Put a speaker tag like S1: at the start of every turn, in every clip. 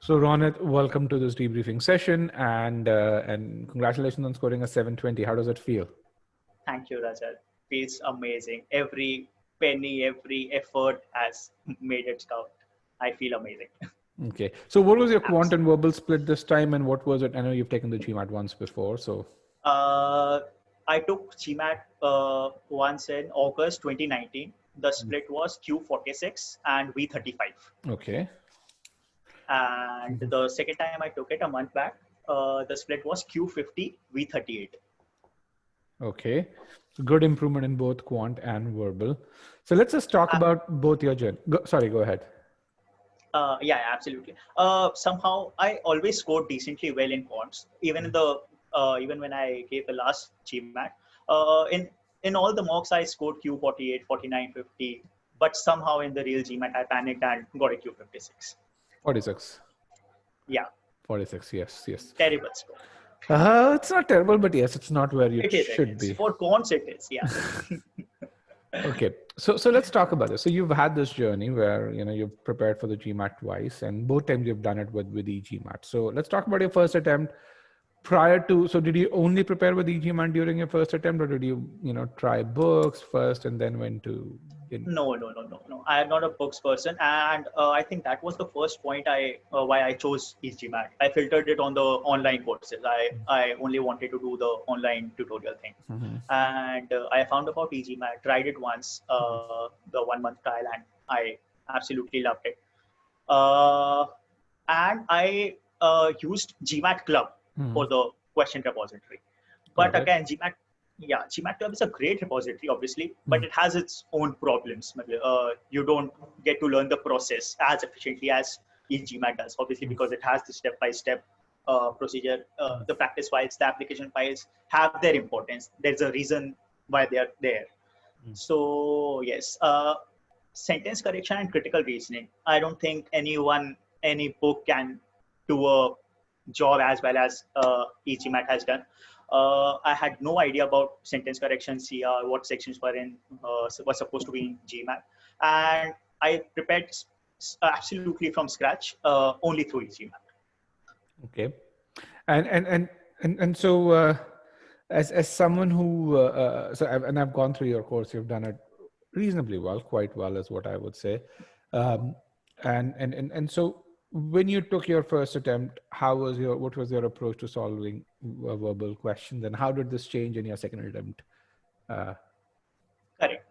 S1: So Ronit, welcome to this debriefing session, and congratulations on scoring a 720. How does it feel?
S2: Thank you, Rajat. Feels amazing. Every penny, every effort has made it count. I feel amazing.
S1: Okay. So what was your quant and
S2: Absolutely.
S1: verbal split this time, and what was it? I know you've taken the GMAT once before, so.
S2: Uh, I took GMAT once in August 2019. The split was Q46 and V35.
S1: Okay.
S2: And the second time I took it a month back, the split was Q50 V38.
S1: Okay. So good improvement in both quant and verbal. So let's just talk about both your journey. Sorry, go ahead.
S2: Yeah, absolutely. Somehow I always scored decently well in quants, even in the even when I gave the last GMAT. In all the mocks I scored Q48, 49, 50, but somehow in the real GMAT I panicked and got a Q56.
S1: 46.
S2: Yeah,
S1: 46. Yes. Yes.
S2: terrible score.
S1: It's not terrible, but yes, it's not where you
S2: It is. It
S1: should
S2: is
S1: be.
S2: for quants. It is. Yeah.
S1: Okay, so let's talk about this. So you've had this journey where you've prepared for the GMAT twice, and both times you've done it with e-GMAT. So let's talk about your first attempt. Prior to, so did you only prepare with e-GMAT during your first attempt, or did you try books first and then went to?
S2: No. I am not a books person, and I think that was the first point why I chose e-GMAT. I filtered it on the online courses. I only wanted to do the online tutorial thing, and I found about e-GMAT, tried it once, the 1 month trial, and I absolutely loved it. Uh, and I used GMAT Club for the question repository. But
S1: Got it.
S2: again, GMAT Club is a great repository, obviously, but it has its own problems. You don't get to learn the process as efficiently as e-GMAT does, obviously, because it has the step-by-step procedure. The practice files, the application files have their importance. There's a reason why they are there. So yes, sentence correction and critical reasoning. I don't think any book can do a job as well as e-GMAT has done. I had no idea about sentence correction, CR, what sections were supposed to be in GMAT, and I prepared absolutely from scratch, only through e-GMAT.
S1: Okay, and so as someone who I've gone through your course, you've done it reasonably well, quite well, is what I would say. And so when you took your first attempt, what was your approach to solving verbal questions, and how did this change in your second attempt?
S2: Correct.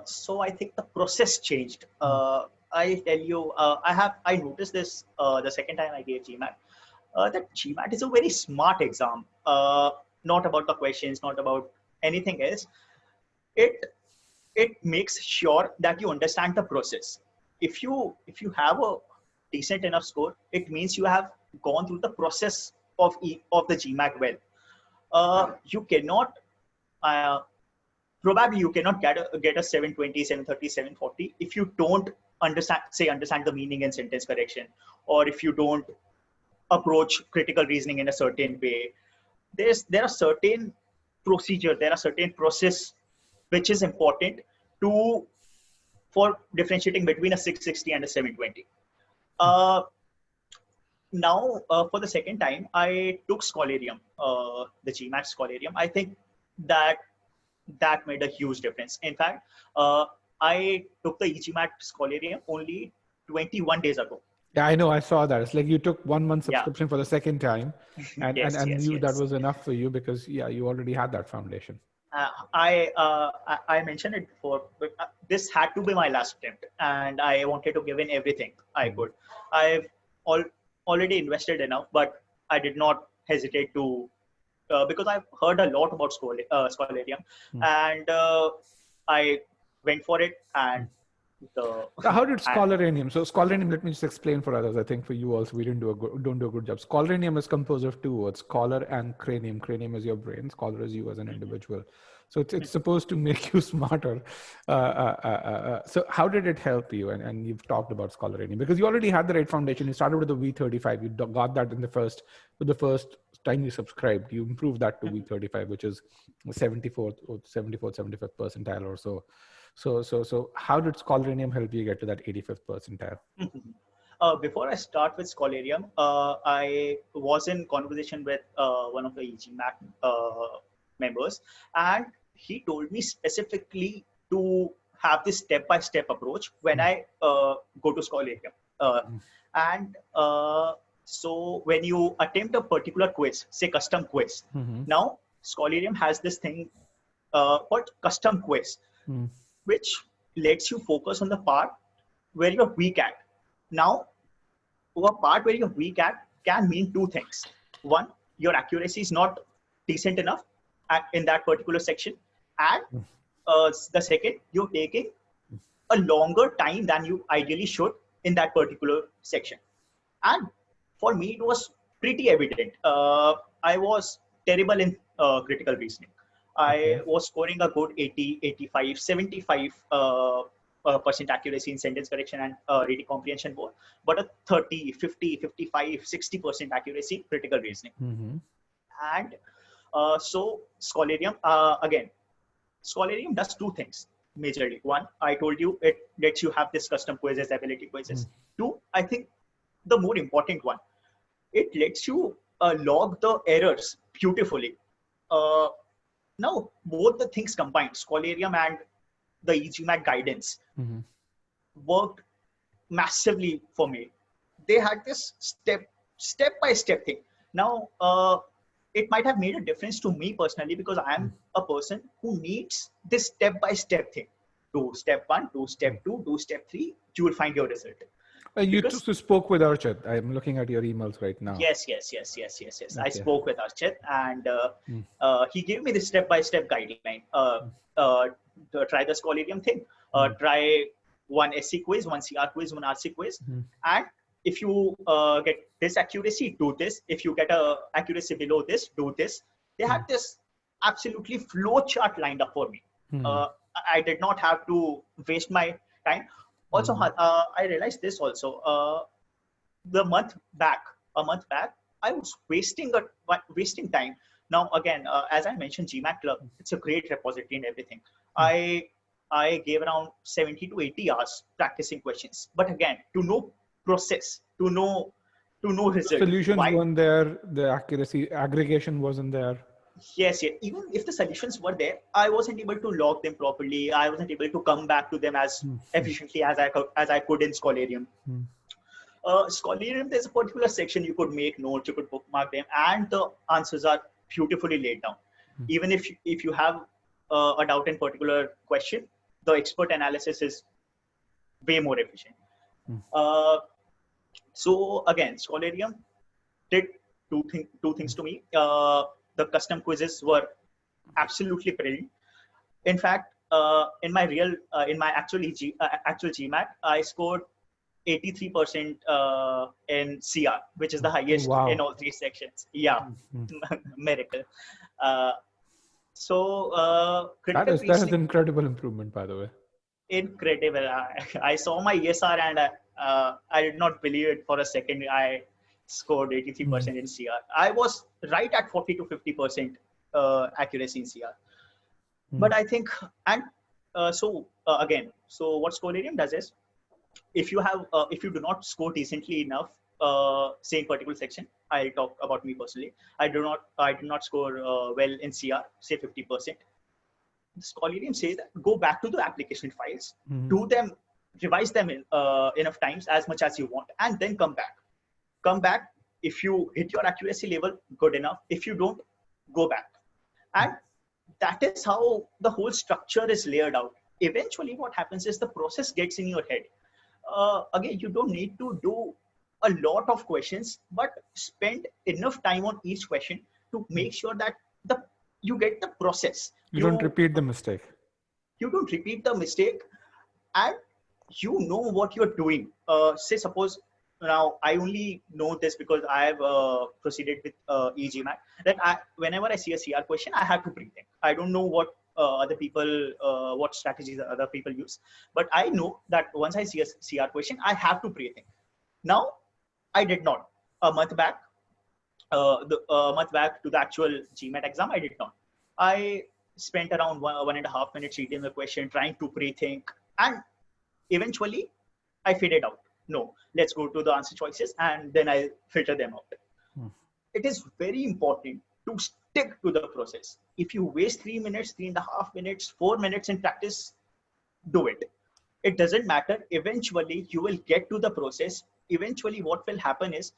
S2: So I think the process changed. I tell you, I noticed this the second time I gave GMAT. That GMAT is a very smart exam. Not about the questions, not about anything else. It makes sure that you understand the process. If you have a decent enough score, it means you have gone through the process of the GMAT well. You cannot. Probably you cannot get a 720, 730, 740 if you don't understand the meaning in sentence correction, or if you don't approach critical reasoning in a certain way. There are certain process which is important to for differentiating between a 660 and a 720. Now, for the second time, I took Scholaranium, the GMAT Scholaranium. I think that made a huge difference. In fact, I took the e-GMAT Scholaranium only 21 days ago.
S1: Yeah, I know. I saw that. It's like you took 1 month
S2: Yeah.
S1: subscription for the second time, and
S2: Yes.
S1: that was enough for you because you already had that foundation.
S2: I mentioned it before, but this had to be my last attempt, and I wanted to give in everything I could. I've already invested enough, but I did not hesitate to, because I've heard a lot about Scholaranium, and I went for it. And
S1: So how did Scholaranium? So Scholaranium, let me just explain for others. I think for you also, we don't do a good job. Scholaranium is composed of two words: scholar and cranium. Cranium is your brain. Scholar is you as an individual. So it's supposed to make you smarter. So how did it help you? And you've talked about Scholaranium because you already had the right foundation. You started with the V35. You got that with the first time you subscribed. You improved that to V35, which is 74th, 75th percentile or so. So how did Scholaranium help you get to that 85th percentile?
S2: Before I start with Scholaranium, I was in conversation with one of the e-GMAT members, and he told me specifically to have this step-by-step approach when I go to Scholaranium. And so when you attempt a particular quiz, say custom quiz, now Scholaranium has this thing called custom quiz, which lets you focus on the part where you're weak at. Now, a part where you're weak at can mean two things. One, your accuracy is not decent enough in that particular section. And the second, you're taking a longer time than you ideally should in that particular section. And for me, it was pretty evident. I was terrible in critical reasoning. I was scoring a good 80, 85, 75 percent accuracy in sentence correction and reading comprehension board, but a 30, 50, 55, 60% accuracy in critical reasoning. And so Scholaranium, again, Scholaranium does two things majorly. One, I told you, it lets you have this custom quizzes, ability quizzes. Two, I think the more important one, it lets you log the errors beautifully. Now, both the things combined, Scholaranium and the e-GMAT guidance, worked massively for me. They had this step-by-step thing. Now, it might have made a difference to me personally because I am a person who needs this step-by-step thing. Do step 1, do step 2, do step 3, you will find your result.
S1: You spoke with Archit. I'm looking at your emails right now.
S2: Yes. Okay. I spoke with Archit, and he gave me the step-by-step guideline. Try the Scholaranium thing. Try one SC quiz, one CR quiz, one RC quiz. And if you get this accuracy, do this. If you get a accuracy below this, do this. They had this absolutely flow chart lined up for me. I did not have to waste my time. Also, I realized this also. A month back, I was wasting time. Now, again, as I mentioned, GMAT Club, it's a great repository and everything. I gave around 70 to 80 hours practicing questions. But again, to know process, to know results.
S1: Solutions weren't there. The accuracy aggregation wasn't there.
S2: Yes. Even if the solutions were there, I wasn't able to log them properly. I wasn't able to come back to them as efficiently as I could in Scholaranium. Scholaranium, there's a particular section you could make notes, you could bookmark them, and the answers are beautifully laid down. Even if you have a doubt in particular question, the expert analysis is way more efficient. So again, Scholaranium did two things to me. The custom quizzes were absolutely brilliant. In fact, in my actual GMAT, I scored 83% in CR, which is the highest in all three sections. Yeah, miracle.
S1: That is incredible improvement, by the way.
S2: Incredible. I saw my ESR and I did not believe it for a second. I scored 83% in CR. I was right at 40 to 50% accuracy in CR. But I think, and again, so what Scholaranium does is, if you do not score decently enough, say in particular section, I talk about me personally, I do not score well in CR, say 50%. Scholaranium says that go back to the application files, do them, revise them enough times, as much as you want, and then come back. If you hit your accuracy level, good enough. If you don't, go back. And that is how the whole structure is layered out. Eventually what happens is the process gets in your head. Again, you don't need to do a lot of questions, but spend enough time on each question to make sure that you get the process.
S1: You don't repeat the mistake.
S2: You don't repeat the mistake, and you know what you're doing. Say suppose, now I only know this because I have proceeded with e-GMAT, that whenever I see a CR question, I have to pre-think. I don't know what other people, what strategies other people use, but I know that once I see a CR question, I have to pre-think. Now, I did not. A month back to the actual GMAT exam, I did not. I spent around 1.5 minutes reading the question, trying to pre-think, and eventually I figured out. No, let's go to the answer choices and then I'll filter them out. It is very important to stick to the process. If you waste 3 minutes, 3.5 minutes, 4 minutes in practice, do it. It doesn't matter. Eventually, you will get to the process. Eventually, what will happen is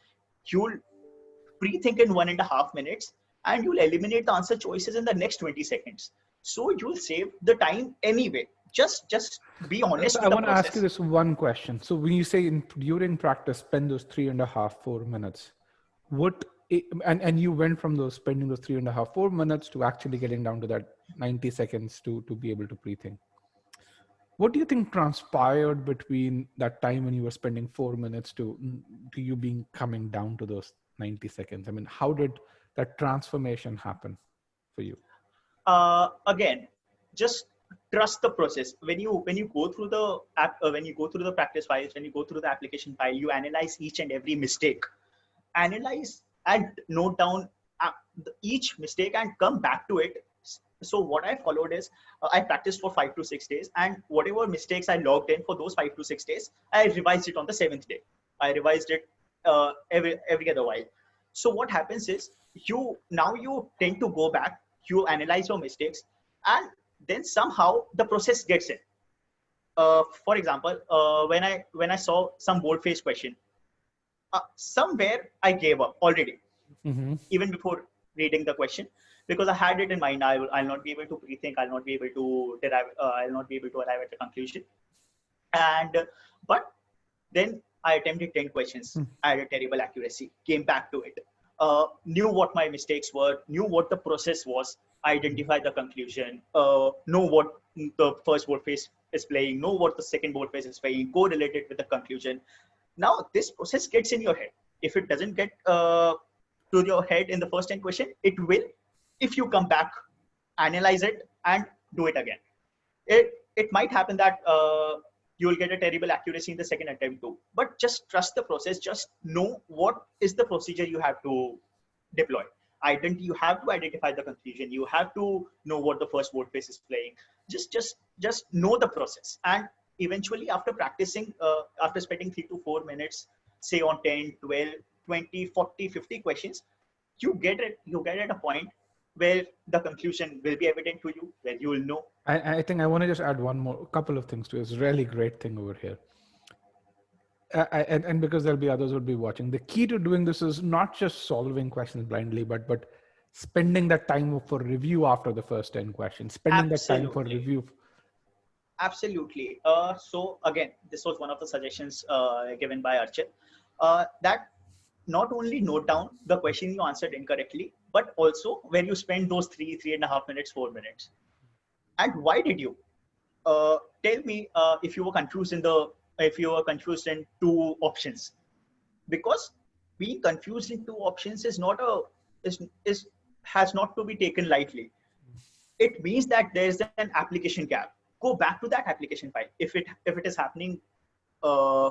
S2: you'll pre-think in 1.5 minutes and you'll eliminate the answer choices in the next 20 seconds. So you'll save the time anyway. Just be honest
S1: So I
S2: with the
S1: want to ask you
S2: process.
S1: this one question. So when you say during practice, spend those 3.5, 4 minutes, and you went from those spending those 3.5, 4 minutes to actually getting down to that 90 seconds to be able to pre-think. What do you think transpired between that time when you were spending 4 minutes to you being coming down to those 90 seconds? I mean, how did that transformation happen for you?
S2: Again, just trust the process. When you go through the when you go through the practice files, when you go through the application file, you analyze each and every mistake, analyze and note down each mistake and come back to it. So what I followed is I practiced for 5 to 6 days, and whatever mistakes I logged in for those 5 to 6 days, I revised it on the 7th day. I revised it every other while. So what happens is you tend to go back, you analyze your mistakes, and then somehow the process gets in. For example, when I saw some bold-faced question, somewhere I gave up already, even before reading the question, because I had it in mind. I'll not be able to pre-think. I'll not be able to derive. I'll not be able to arrive at a conclusion. But then I attempted 10 questions. I had a terrible accuracy. Came back to it. Knew what my mistakes were. Knew what the process was. Identified the conclusion. Know what the first boldface is playing. Know what the second boldface is playing. Correlated with the conclusion. Now this process gets in your head. If it doesn't get to your head in the first 10 question, it will if you come back, analyze it, and do it again. It might happen that you will get a terrible accuracy in the second attempt too, but just trust the process. Just know what is the procedure you have to deploy. You have to identify the conclusion. You have to know what the first boldface is playing. Just know the process, and eventually after practicing, after spending 3 to 4 minutes, say on 10, 12, 20, 40, 50 questions, you get at a point where the conclusion will be evident to you, where you will know.
S1: I think I want to just add a couple of things to it. It's a really great thing over here. And because there'll be others who will be watching, the key to doing this is not just solving questions blindly, but spending that time for review after the first 10 questions, spending that time for review.
S2: Absolutely. So again, this was one of the suggestions given by Archit, that not only note down the question you answered incorrectly, but also where you spend those 3.5 minutes, 4 minutes. And why did you? Tell me if you were confused in two options. Because being confused in two options has not to be taken lightly. It means that there is an application gap. Go back to that application file. If it is happening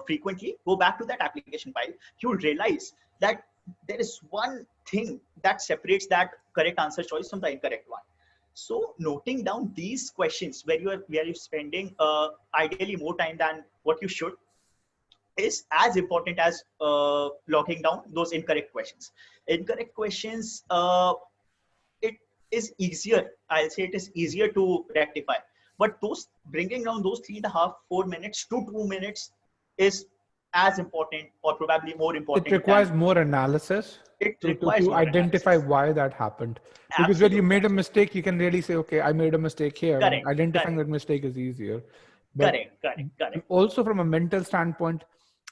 S2: frequently, go back to that application file. You'll realize that there is one thing that separates that correct answer choice from the incorrect one. So noting down these questions where you're spending ideally more time than what you should is as important as logging down those incorrect questions. Incorrect questions, it is easier. I'll say it is easier to rectify. But bringing down those 3.5, 4 minutes to 2 minutes is as important, or probably more important.
S1: It requires more analysis.
S2: It requires
S1: to identify why that happened. Because when you made a mistake, you can really say, okay, I made a mistake here.
S2: Correct,
S1: identifying that mistake is easier. But
S2: correct.
S1: Also from a mental standpoint,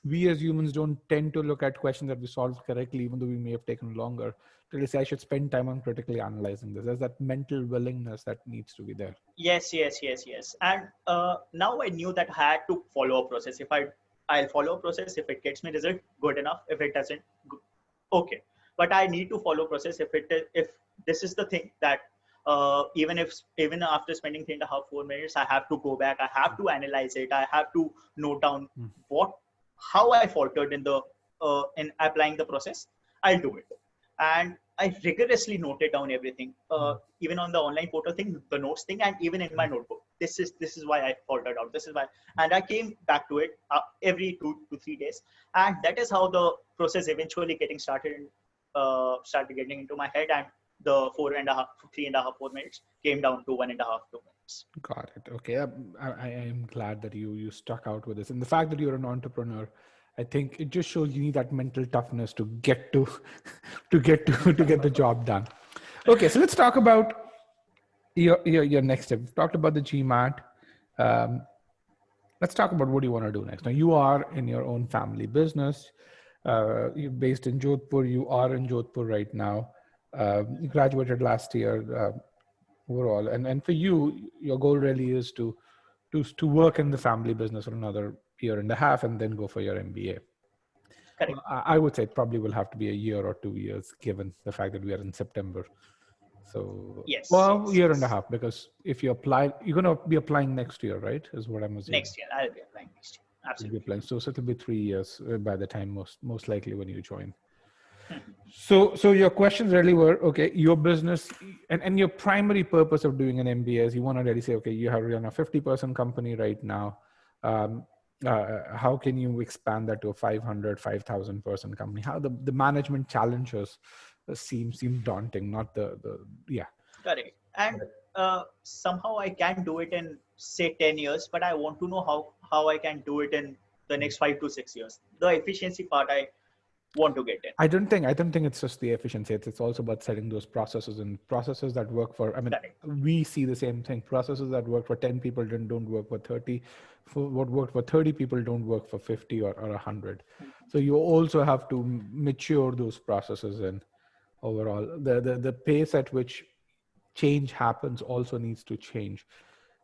S1: we as humans don't tend to look at questions that we solved correctly, even though we may have taken longer. To really say, I should spend time on critically analyzing this. There's that mental willingness that needs to be there.
S2: Yes. And now I knew that I had to follow a process. I'll follow a process. If it gets me result, good enough. If it doesn't, okay. But I need to follow a process. If this is the thing that even after spending 3.5, 4 minutes, I have to go back. I have to analyze it. I have to note down how I faltered in applying the process. I'll do it, and I rigorously noted down everything, even on the online portal thing, the notes thing, and even in my notebook. this is why I faltered out. This is why, and I came back to it every 2 to 3 days, and that is how the process eventually getting started getting into my head, and the 3.5, 4 minutes came down to 1.5, 2 minutes.
S1: Got it. Okay. I am glad that you stuck out with this. And the fact that you're an entrepreneur, I think it just shows you need that mental toughness to get to, to get the job done. Okay. So let's talk about your next step. We've talked about the GMAT. Let's talk about what you want to do next. Now you are in your own family business. You're based in Jodhpur. You are in Jodhpur right now. You graduated last year. Overall, and for you, your goal really is to work in the family business for another year and a half and then go for your MBA.
S2: Correct.
S1: Well, I would say it probably will have to be a year or 2 years given the fact that we are in September. So
S2: Yes.
S1: well, year and a half, because if you apply, you're going to be applying next year, right? Is what I'm assuming.
S2: Next year, I'll be applying next year. Absolutely.
S1: Applying. So it'll be 3 years by the time most likely when you join. So your questions really were, okay, your business and your primary purpose of doing an MBA is you want to really say, okay, you have run a 50-person company right now. How can you expand that to a 5,000 person company? How the management challenges seem daunting, not yeah.
S2: Correct. And somehow I can do it in say 10 years, but I want to know how I can do it in the next 5 to 6 years. The efficiency part I want to get in.
S1: I don't think it's just the efficiency. It's also about setting those processes and processes that work for, I mean, we see the same thing. Processes that work for 10 people don't work for 30. For what worked for 30 people don't work for 50 or 100. So you also have to mature those processes, and overall the pace at which change happens also needs to change.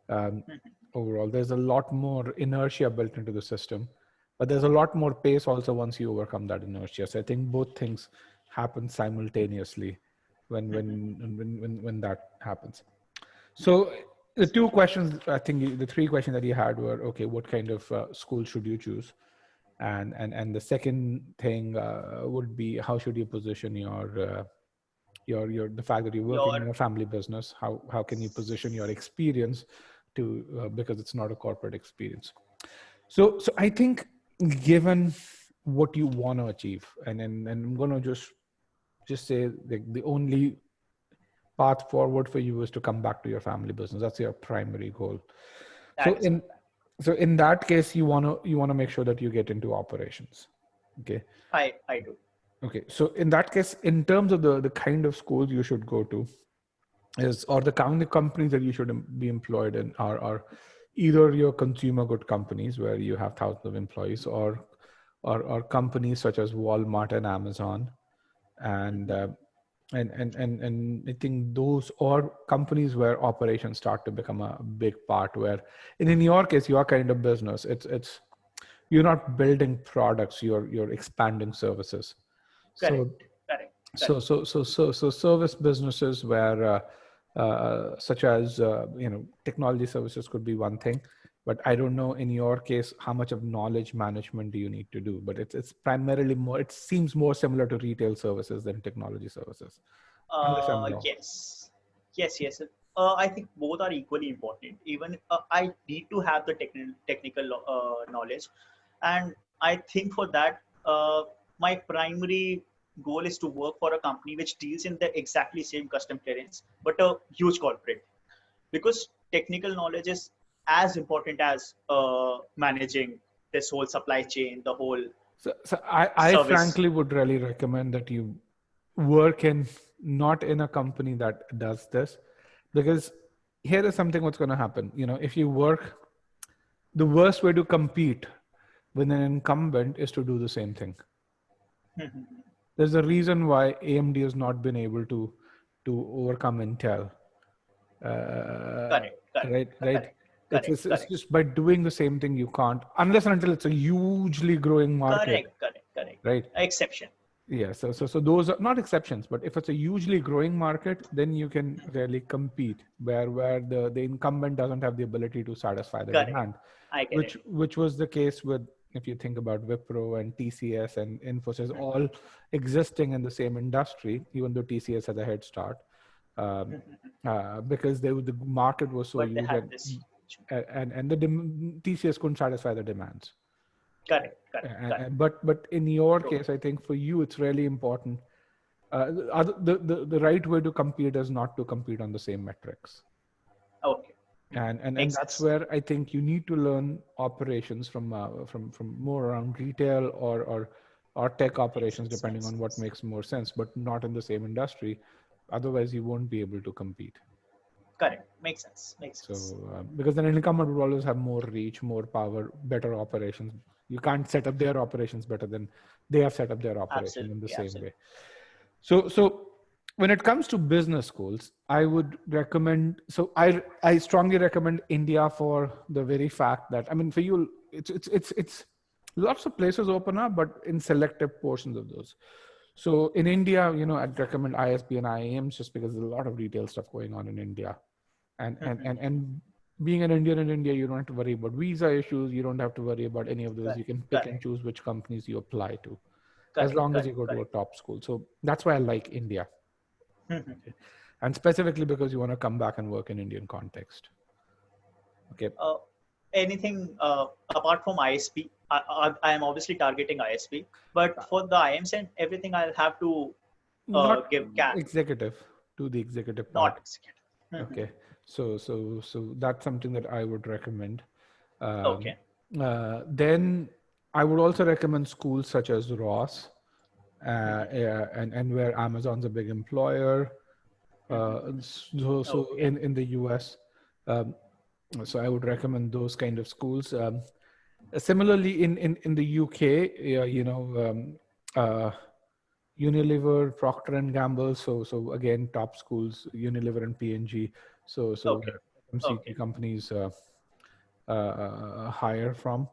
S1: Overall, there's a lot more inertia built into the system. But there's a lot more pace also once you overcome that inertia. So I think both things happen simultaneously when that happens. So the two questions, I think the three questions that you had were, okay, what kind of school should you choose? And the second thing would be, how should you position the fact that you're working in a family business? How can you position your experience because it's not a corporate experience. So I think, given what you want to achieve, and I'm going to just say the only path forward for you is to come back to your family business. That's your primary goal. So in that case, you want to make sure that you get into operations. Okay.
S2: I do.
S1: Okay. So in that case, in terms of the kind of schools you should go to or the kind of companies that you should be employed in are either your consumer good companies where you have thousands of employees, or companies such as Walmart and Amazon, and I think those are companies where operations start to become a big part. Where in your case, your kind of business, it's you're not building products, you're expanding services.
S2: Correct.
S1: So service businesses where such as technology services could be one thing, but I don't know in your case how much of knowledge management do you need to do, but it's primarily more, it seems more similar to retail services than technology services.
S2: Yes. I think both are equally important. Even I need to have the technical knowledge, and I think for that my primary goal is to work for a company which deals in the exactly same custom clearance, but a huge corporate, because technical knowledge is as important as managing this whole supply chain, the whole.
S1: So I frankly would really recommend that you work not in a company that does this, because here is something what's going to happen. If you work, the worst way to compete with an incumbent is to do the same thing. There's a reason why AMD has not been able to overcome Intel. Correct. It's just by doing the same thing you can't, unless and until it's a hugely growing market.
S2: Correct.
S1: Right.
S2: Exception.
S1: Yeah. So those are not exceptions, but if it's a hugely growing market, then you can really compete where the incumbent doesn't have the ability to satisfy the demand. Which was the case with, if you think about Wipro and TCS and Infosys, all existing in the same industry, even though TCS had a head start, because the market was so huge.
S2: They had this
S1: and the TCS couldn't satisfy the demands.
S2: Correct. Correct.
S1: But in your case, I think for you, it's really important. The right way to compete is not to compete on the same metrics.
S2: Okay.
S1: And
S2: Makes
S1: that's
S2: sense.
S1: where I think you need to learn operations from more around retail or tech operations, depending on what makes more sense, but not in the same industry. Otherwise, you won't be able to compete.
S2: Correct. Makes sense.
S1: So because an incumbent would always have more reach, more power, better operations. You can't set up their operations better than they have set up their operation in the same way. So when it comes to business schools, I would recommend, so I strongly recommend India for the very fact that, I mean, for you, it's lots of places open up, but in selective portions of those. So in India, I'd recommend ISB and IIMs just because there's a lot of retail stuff going on in India. And being an Indian in India, you don't have to worry about visa issues. You don't have to worry about any of those. You can pick and choose which companies you apply to, as long as you go to a top school. So that's why I like India. Okay. And specifically because you want to come back and work in Indian context. Okay.
S2: Anything apart from ISP, I am obviously targeting ISP, but for the IMs and everything, I'll have to give CAT.
S1: Executive to the executive part.
S2: Not executive.
S1: Okay. So that's something that I would recommend.
S2: Okay.
S1: Then I would also recommend schools such as Ross, and where Amazon's a big employer. So in the US, so I would recommend those kind of schools. Similarly, in the UK, Unilever, Procter and Gamble. So again, top schools, Unilever and P&G. So FMCG companies hire from.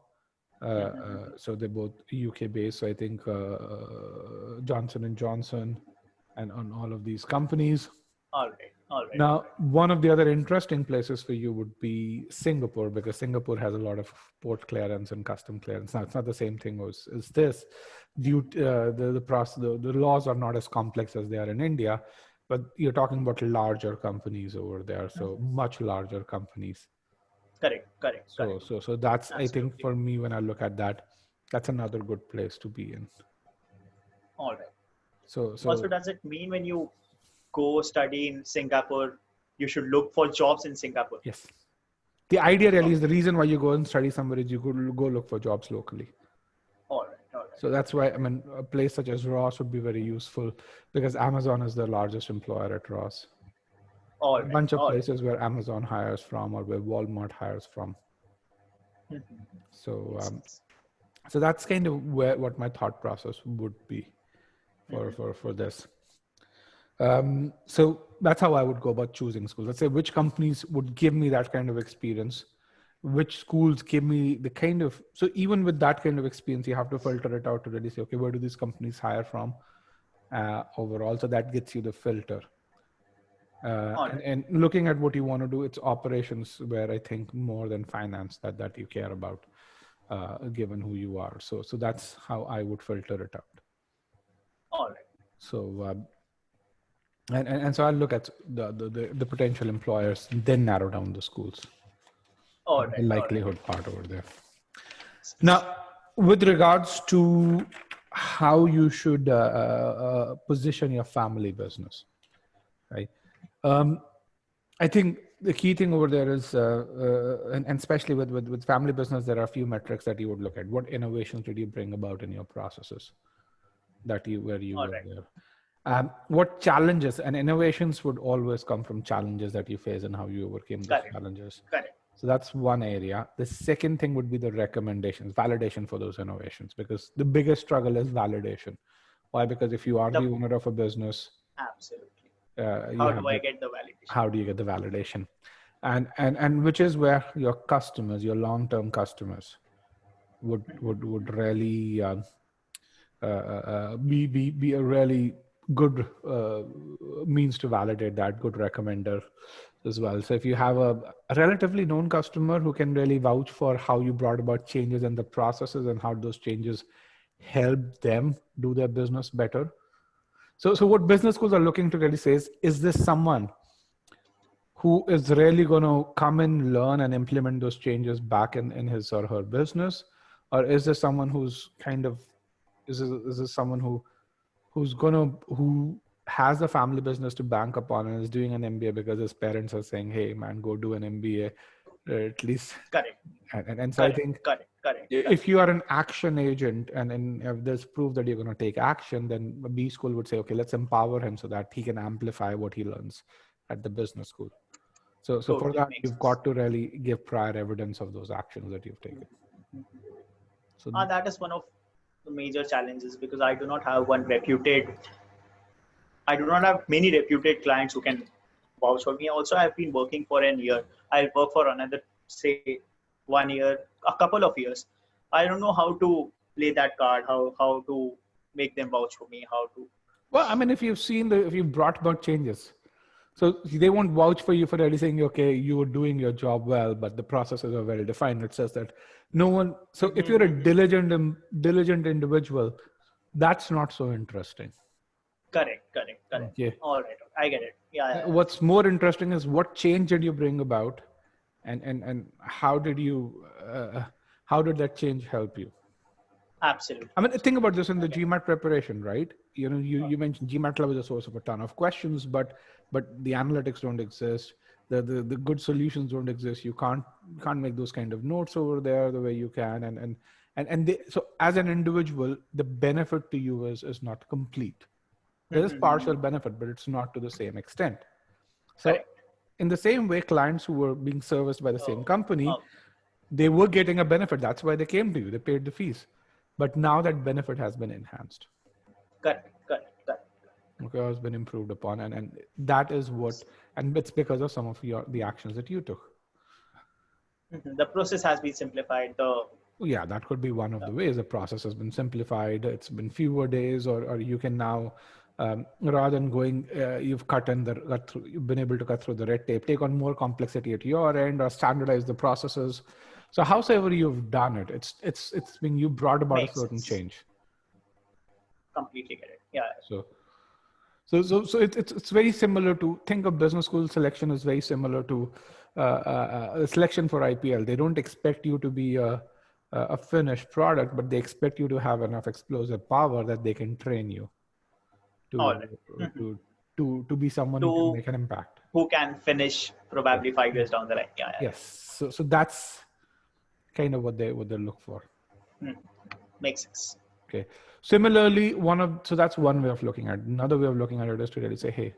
S1: So they're both UK based. So I think Johnson and Johnson and on all of these companies.
S2: All right.
S1: Now, one of the other interesting places for you would be Singapore, because Singapore has a lot of port clearance and custom clearance. Now, it's not the same thing as this. The laws are not as complex as they are in India, but you're talking about larger companies over there. So much larger companies.
S2: Correct.
S1: So that's, absolutely. I think for me, when I look at that, that's another good place to be in.
S2: All right.
S1: So
S2: also, does it mean when you go study in Singapore, you should look for jobs in Singapore?
S1: Yes. The idea really is the reason why you go and study somewhere is you could go look for jobs locally.
S2: All right.
S1: So that's why, I mean, a place such as Ross would be very useful because Amazon is the largest employer at Ross. A bunch of places where Amazon hires from or where Walmart hires from. So that's kind of what my thought process would be for this. So that's how I would go about choosing schools. Let's say which companies would give me that kind of experience, which schools give me the kind of, so even with that kind of experience, you have to filter it out to really say, okay, where do these companies hire from overall? So that gets you the filter. And looking at what you want to do, it's operations where I think more than finance that you care about, given who you are. So that's how I would filter it out.
S2: All right.
S1: So, and so I'll look at the potential employers, then narrow down the schools.
S2: All right.
S1: The likelihood part over there. Now, with regards to how you should position your family business, right? I think the key thing over there is, and especially with family business, there are a few metrics that you would look at. What innovations did you bring about in your processes where you were there? What challenges, and innovations would always come from challenges that you face and how you overcame those challenges.
S2: Correct.
S1: So that's one area. The second thing would be the recommendations, validation for those innovations, because the biggest struggle is validation. Why? Because if you are the owner of a business,
S2: absolutely.
S1: How do I get the validation? How do you get the validation? And which is where your customers, your long-term customers, would really be a really good means to validate that, good recommender as well. So if you have a relatively known customer who can really vouch for how you brought about changes in the processes and how those changes help them do their business better. So what business schools are looking to really say is this someone who is really going to come and learn and implement those changes back in his or her business? Or is there someone who's kind of, is this someone who has a family business to bank upon and is doing an MBA because his parents are saying, hey man, go do an MBA at least.
S2: Correct.
S1: And so I think
S2: Correct.
S1: if you are an action agent and if there's proof that you're going to take action, then a B school would say, okay, let's empower him so that he can amplify what he learns at the business school. So for that, you've got to really give prior evidence of those actions that you've taken. So
S2: that is one of the major challenges, because I do not have many reputed clients who can vouch for me. Also, I've been working for a year. I'll work for another, say, 1 year, a couple of years. I don't know how to play that card, how to make them vouch for me, how to.
S1: Well, I mean, if you've brought about changes, so they won't vouch for you for really saying, okay, you were doing your job well, but the processes are well defined. It says that no one. So if you're a diligent individual, that's not so interesting.
S2: Correct.
S1: Yeah.
S2: All right. I get it. Yeah.
S1: What's more interesting is what change did you bring about, and how did that change help you?
S2: Absolutely.
S1: I mean, think about this in the GMAT preparation, right? You mentioned GMAT Club is a source of a ton of questions, but the analytics don't exist. The good solutions don't exist. You can't make those kind of notes over there the way you can. So as an individual, the benefit to you is not complete. There is partial benefit, but it's not to the same extent. So in the same way, clients who were being serviced by the same company, they were getting a benefit. That's why they came to you. They paid the fees. But now that benefit has been enhanced.
S2: Correct.
S1: Okay, has been improved upon. And that is what, and it's because of some of the actions that you took.
S2: The process has been simplified.
S1: Yeah, that could be one of the ways. The process has been simplified. It's been fewer days, or you can now, rather than going, you've you've been able to cut through the red tape, take on more complexity at your end, or standardize the processes. So howsoever you've done it, it's been, you brought about a certain change.
S2: Completely get it. Yeah.
S1: So it's very similar to, think of business school selection is very similar to a selection for IPL. They don't expect you to be a finished product, but they expect you to have enough explosive power that they can train you to be someone who can make an impact.
S2: Who can finish probably 5 years down the line. Yeah.
S1: Yes. So that's kind of what they look for.
S2: Makes sense.
S1: Okay. Similarly, so that's one way of looking at it. Another way of looking at it is to really say, hey,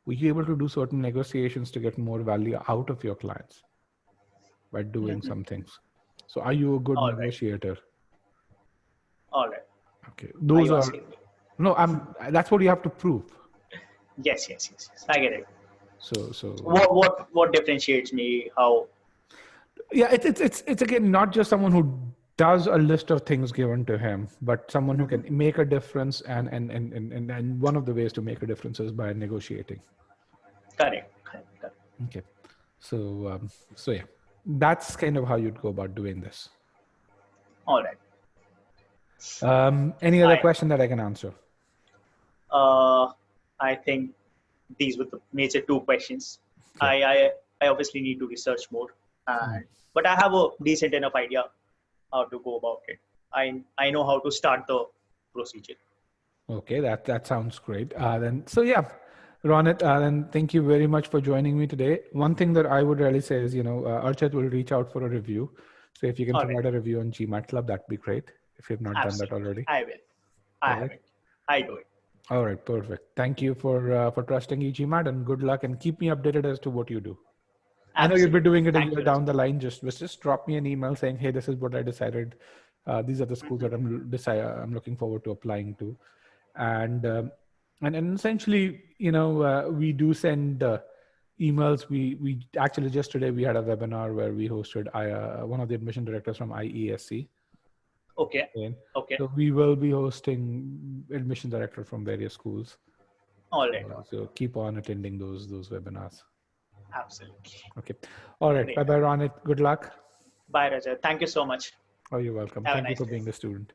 S1: were you able to do certain negotiations to get more value out of your clients by doing some things? So are you a good negotiator?
S2: All right.
S1: Okay. That's what you have to prove.
S2: Yes. I get it.
S1: So
S2: what differentiates me? How?
S1: Yeah, it's again, not just someone who does a list of things given to him, but someone who can make a difference, and one of the ways to make a difference is by negotiating.
S2: Correct.
S1: Okay. So yeah, that's kind of how you'd go about doing this.
S2: All right.
S1: Any other question that I can answer?
S2: I think these were the major two questions. Okay. I obviously need to research more, but I have a decent enough idea how to go about it. I know how to start the procedure.
S1: Okay, that sounds great. Ronit, then thank you very much for joining me today. One thing that I would really say is, Archit will reach out for a review. So if you can provide a review on GMAT Club, that'd be great. If you've not done that already.
S2: I will. I have it. I do it.
S1: All right, perfect. Thank you for trusting e-GMAT, and good luck, and keep me updated as to what you do. Absolutely. I know you'll be doing it a year down the line. Just drop me an email saying, hey, this is what I decided. These are the schools that I'm looking forward to applying to. And essentially, we do send emails. We actually, just today we had a webinar where we hosted one of the admission directors from IESC.
S2: Okay.
S1: So we will be hosting admission director from various schools.
S2: All right.
S1: So keep on attending those webinars.
S2: Absolutely.
S1: Okay. All right. Bye-bye, Ronit. Good luck.
S2: Bye, Raja. Thank you so much.
S1: Oh, you're welcome. Thank you for being a student.